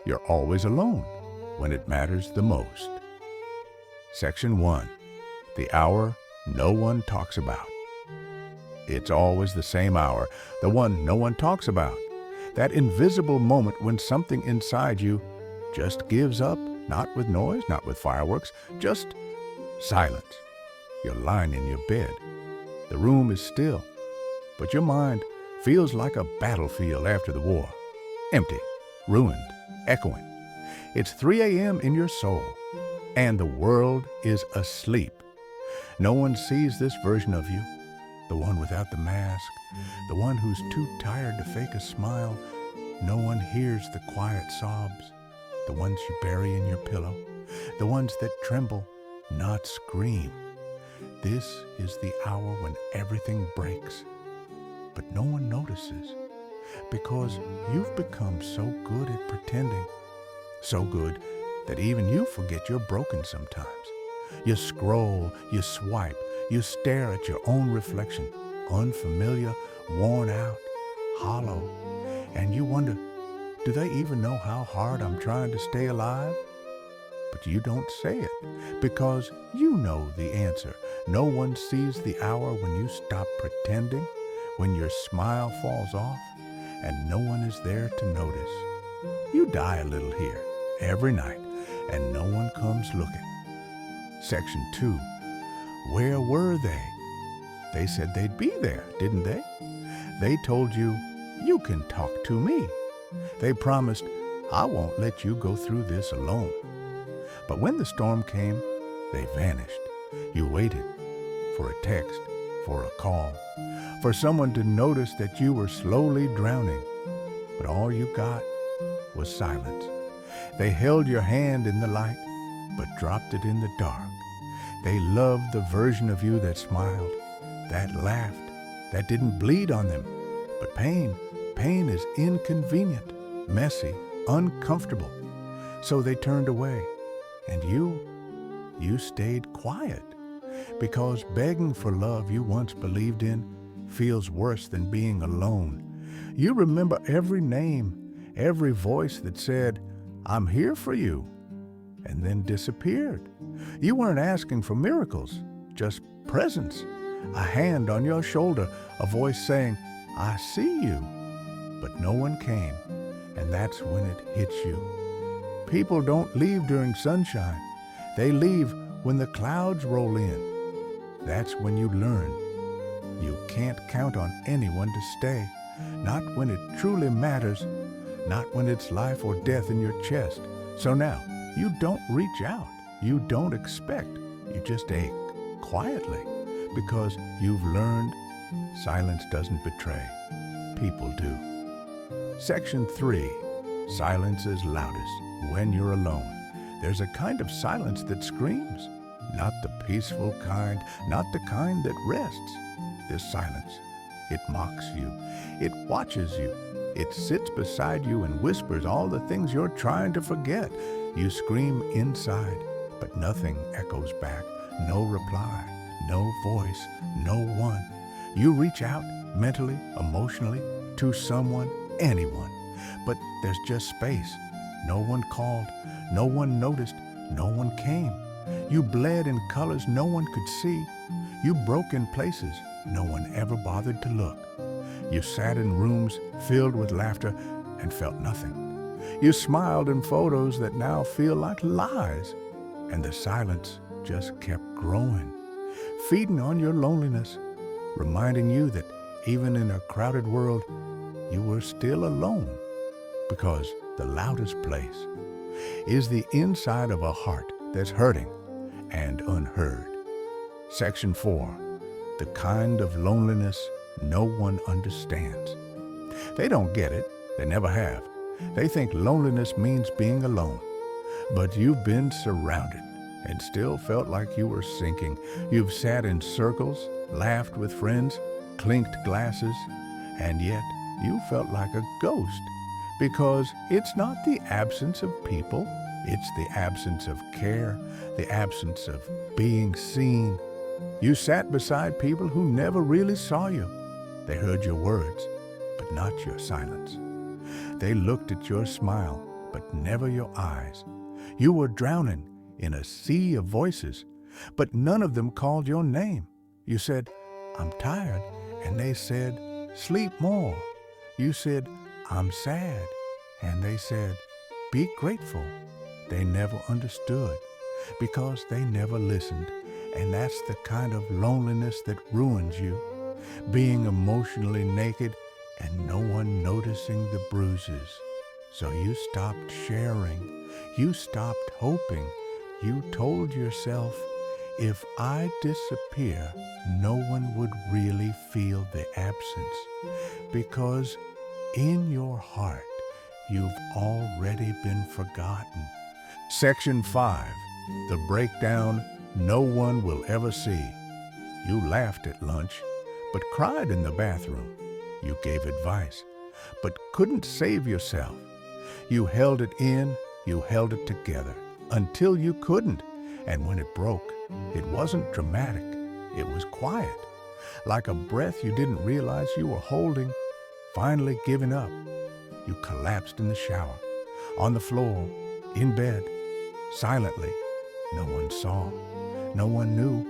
You're always alone when it matters the most. Section 1. The hour no one talks about. It's always the same hour, the one no one talks about. That invisible moment when something inside you just gives up, not with noise, not with fireworks, just silence. You're lying in your bed. The room is still, but your mind feels like a battlefield after the war. Empty, ruined, echoing. It's 3 a.m. in your soul, and the world is asleep. No one sees this version of you, the one without the mask, the one who's too tired to fake a smile. No one hears the quiet sobs, the ones you bury in your pillow, the ones that tremble, not scream. This is the hour when everything breaks, but no one notices because you've become so good at pretending, so good that even you forget you're broken sometimes. You scroll, you swipe, you stare at your own reflection, unfamiliar, worn out, hollow, and you wonder, do they even know how hard I'm trying to stay alive? But you don't say it because you know the answer. No one sees the hour when you stop pretending, when your smile falls off, and no one is there to notice. You die a little here every night, and no one comes looking. Section 2. Where were they? They said they'd be there, didn't they? They told you, you can talk to me. They promised, I won't let you go through this alone. But when the storm came, they vanished. You waited for a text, for a call, for someone to notice that you were slowly drowning. But all you got was silence. They held your hand in the light, but dropped it in the dark. They loved the version of you that smiled, that laughed, that didn't bleed on them. But pain is inconvenient, messy, uncomfortable. So they turned away, and you stayed quiet, because begging for love you once believed in feels worse than being alone. You remember every name, every voice that said, I'm here for you, and then disappeared. You weren't asking for miracles, just presence, a hand on your shoulder, a voice saying, I see you. But no one came, and that's when it hits you. People don't leave during sunshine. They leave when the clouds roll in. That's when you learn. You can't count on anyone to stay, not when it truly matters, not when it's life or death in your chest. So now, you don't reach out, you don't expect, you just ache quietly, because you've learned silence doesn't betray, people do. Section 3. Silence is loudest when you're alone. There's a kind of silence that screams, not the peaceful kind, not the kind that rests. This silence, it mocks you, it watches you, it sits beside you and whispers all the things you're trying to forget. You scream inside, but nothing echoes back, no reply, no voice, no one. You reach out mentally, emotionally, to someone, anyone, but there's just space. No one called, no one noticed, no one came. You bled in colors no one could see. You broke in places no one ever bothered to look. You sat in rooms filled with laughter and felt nothing. You smiled in photos that now feel like lies, and the silence just kept growing, feeding on your loneliness, reminding you that even in a crowded world, you were still alone, because the loudest place is the inside of a heart that's hurting and unheard. Section 4. The kind of loneliness no one understands. They don't get it. They never have. They think loneliness means being alone. But you've been surrounded and still felt like you were sinking. You've sat in circles, laughed with friends, clinked glasses, and yet you felt like a ghost, because it's not the absence of people, it's the absence of care, the absence of being seen. You sat beside people who never really saw you. They heard your words, but not your silence. They looked at your smile, but never your eyes. You were drowning in a sea of voices, but none of them called your name. You said, "I'm tired," and they said, "Sleep more." You said, "I'm sad," and they said, "Be grateful." They never understood because they never listened, and that's the kind of loneliness that ruins you, being emotionally naked and no one noticing the bruises. So you stopped sharing. You stopped hoping. You told yourself, if I disappear, no one would really feel the absence, because in your heart, you've already been forgotten. Section 5, the breakdown no one will ever see. You laughed at lunch, but cried in the bathroom. You gave advice, but couldn't save yourself. You held it in, you held it together, until you couldn't. And when it broke, it wasn't dramatic, it was quiet, like a breath you didn't realize you were holding. Finally giving up, you collapsed in the shower, on the floor, in bed, silently. No one saw, no one knew.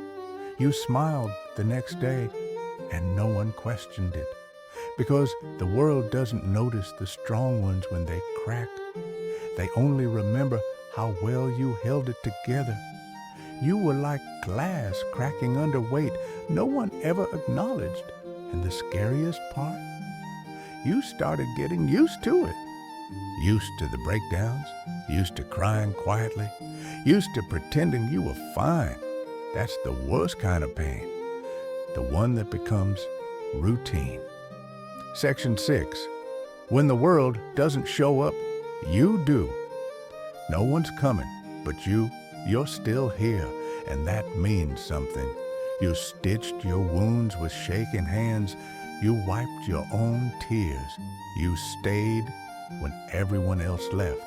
You smiled the next day, and no one questioned it, because the world doesn't notice the strong ones when they crack. They only remember how well you held it together. You were like glass cracking under weight no one ever acknowledged. And the scariest part, you started getting used to it. Used to the breakdowns, used to crying quietly, used to pretending you were fine. That's the worst kind of pain, the one that becomes routine. Section 6, when the world doesn't show up, you do. No one's coming, but you're still here, and that means something. You stitched your wounds with shaking hands. You wiped your own tears. You stayed when everyone else left.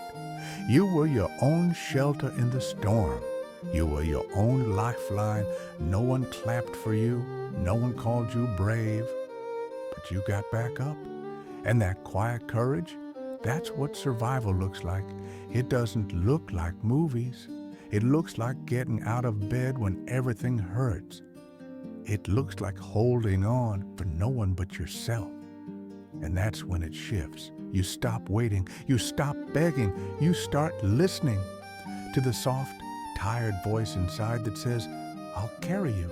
You were your own shelter in the storm. You were your own lifeline. No one clapped for you. No one called you brave. But you got back up. And that quiet courage, that's what survival looks like. It doesn't look like movies. It looks like getting out of bed when everything hurts. It looks like holding on for no one but yourself. And that's when it shifts. You stop waiting. You stop begging. You start listening to the soft, tired voice inside that says, "I'll carry you."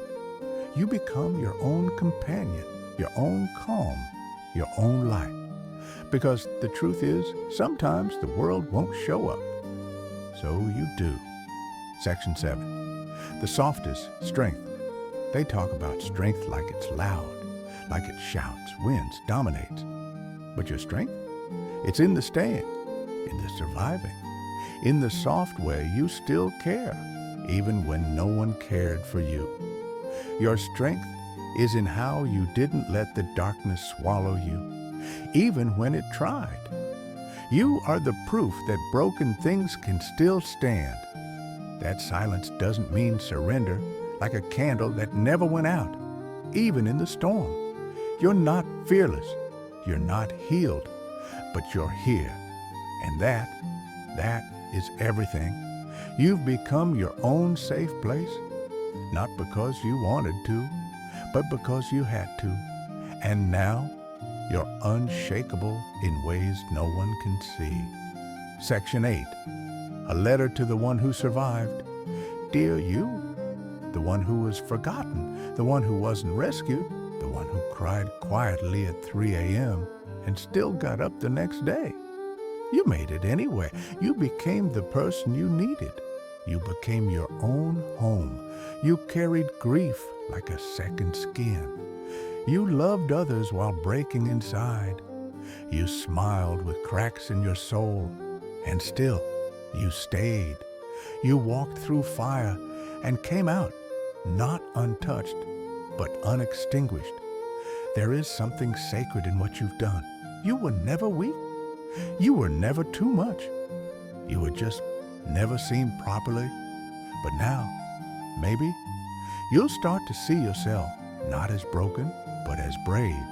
You become your own companion, your own calm, your own light. Because the truth is, sometimes the world won't show up. So you do. Section 7, the softest strength. They talk about strength like it's loud, like it shouts, wins, dominates. But your strength? It's in the staying, in the surviving, in the soft way you still care, even when no one cared for you. Your strength is in how you didn't let the darkness swallow you, even when it tried. You are the proof that broken things can still stand. That silence doesn't mean surrender, like a candle that never went out, even in the storm. You're not fearless, you're not healed, but you're here. And that is everything. You've become your own safe place, not because you wanted to, but because you had to. And now, you're unshakable in ways no one can see. Section 8, a letter to the one who survived. Dear you, the one who was forgotten, the one who wasn't rescued, the one who cried quietly at 3 a.m. and still got up the next day. You made it anyway. You became the person you needed. You became your own home. You carried grief like a second skin. You loved others while breaking inside. You smiled with cracks in your soul. And still, you stayed. You walked through fire and came out, not untouched, but unextinguished. There is something sacred in what you've done. You were never weak. You were never too much. You were just never seen properly. But now, maybe, you'll start to see yourself not as broken, but as brave.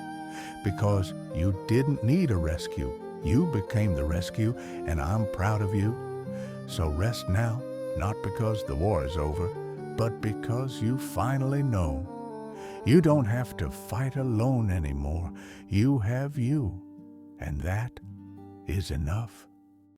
Because you didn't need a rescue. You became the rescue, and I'm proud of you. So rest now, not because the war is over, but because you finally know. You don't have to fight alone anymore. You have you, and that is enough.